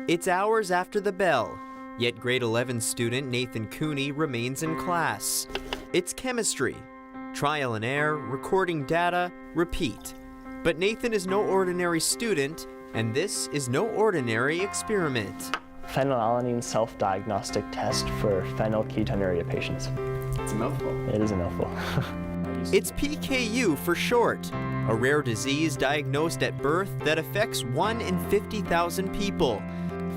It's hours after the bell, yet grade 11 student Nathan Cooney remains in class. It's chemistry. Trial and error, recording data, repeat. But Nathan is no ordinary student, and this is no ordinary experiment. Phenylalanine self-diagnostic test for phenylketonuria patients. It's a mouthful. It is a mouthful. It's PKU for short, a rare disease diagnosed at birth that affects 1 in 50,000 people.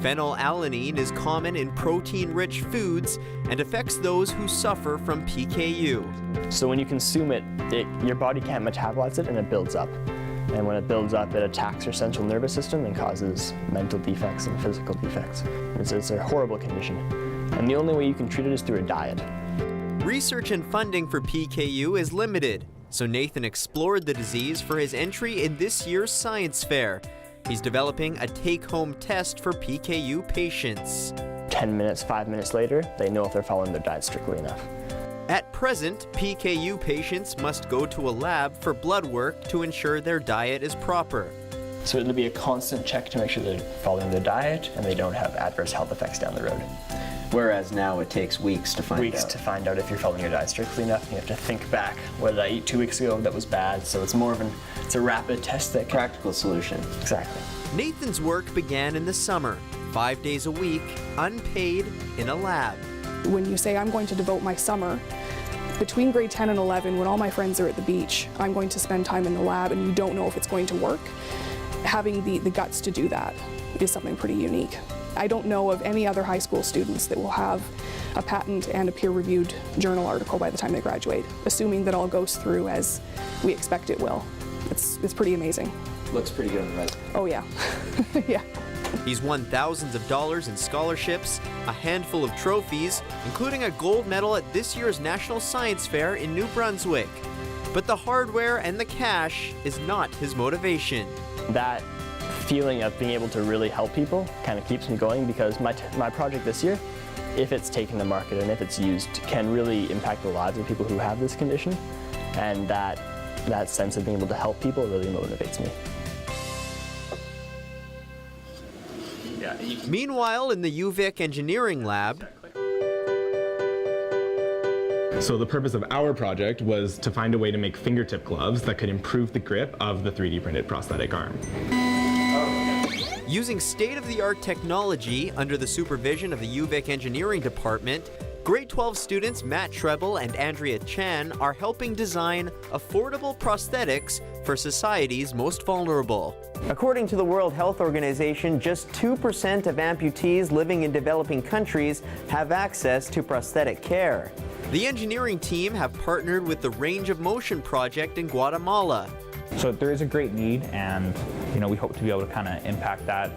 Phenylalanine is common in protein-rich foods and affects those who suffer from PKU. So when you consume it, your body can't metabolize it and it builds up. And when it builds up, it attacks your central nervous system and causes mental defects and physical defects. It's a horrible condition. And the only way you can treat it is through a diet. Research and funding for PKU is limited, so Nathan explored the disease for his entry in this year's science fair. He's developing a take-home test for PKU patients. 10 minutes, 5 minutes later, they know if they're following their diet strictly enough. At present, PKU patients must go to a lab for blood work to ensure their diet is proper. So it'll be a constant check to make sure they're following their diet and they don't have adverse health effects down the road. Whereas now it takes weeks to find out. Weeks to find out if you're following your diet strictly enough. You have to think back, what did I eat 2 weeks ago that was bad? So it's more of it's a rapid test that can... Practical solution. Exactly. Nathan's work began in the summer, 5 days a week, unpaid, in a lab. When you say I'm going to devote my summer, between grade 10 and 11, when all my friends are at the beach, I'm going to spend time in the lab and you don't know if it's going to work, having the guts to do that is something pretty unique. I don't know of any other high school students that will have a patent and a peer-reviewed journal article by the time they graduate, assuming that all goes through as we expect it will. It's pretty amazing. Looks pretty good on the resume. Oh yeah, yeah. He's won thousands of dollars in scholarships, a handful of trophies, including a gold medal at this year's National Science Fair in New Brunswick. But the hardware and the cash is not his motivation. That feeling of being able to really help people kind of keeps me going, because my project this year, if it's taken to market and if it's used, can really impact the lives of people who have this condition. And that sense of being able to help people really motivates me. Meanwhile, in the UVic engineering lab, so the purpose of our project was to find a way to make fingertip gloves that could improve the grip of the 3D printed prosthetic arm. using state-of-the-art technology under the supervision of the UVic engineering department, grade 12 students Matt Treble and Andrea Chan are helping design affordable prosthetics for society's most vulnerable. According to the World Health Organization, just 2% of amputees living in developing countries have access to prosthetic care. The engineering team have partnered with the Range of Motion project in Guatemala. So there is a great need, and we hope to be able to kind of impact that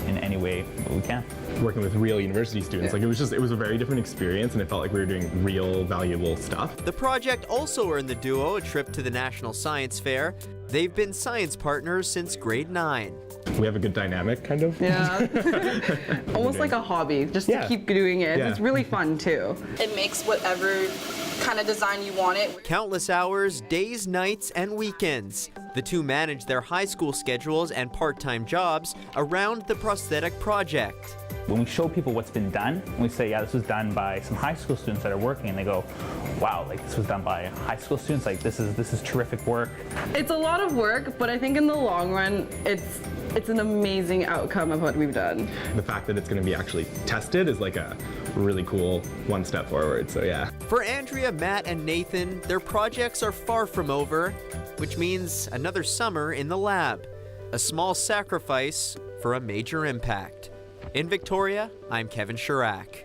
in any way that we can. Working with real university students, it was a very different experience, and it felt like we were doing real valuable stuff. The project also earned the duo a trip to the National Science Fair. They've been science partners since grade 9. We have a good dynamic, kind of. Yeah. Almost like a hobby, just to keep doing it. It's really fun too. It makes whatever kind of design you want it. Countless hours, days, nights, and weekends. The two manage their high school schedules and part-time jobs around the prosthetic project. When we show people what's been done, we say, yeah, this was done by some high school students that are working, and they go, wow, like this was done by high school students, like this is terrific work. It's a lot of work, but I think in the long run, it's an amazing outcome of what we've done. The fact that it's going to be actually tested is like a really cool one step forward, so yeah. For Andrea, Matt, and Nathan, their projects are far from over, which means another summer in the lab. A small sacrifice for a major impact. In Victoria, I'm Kevin Charach.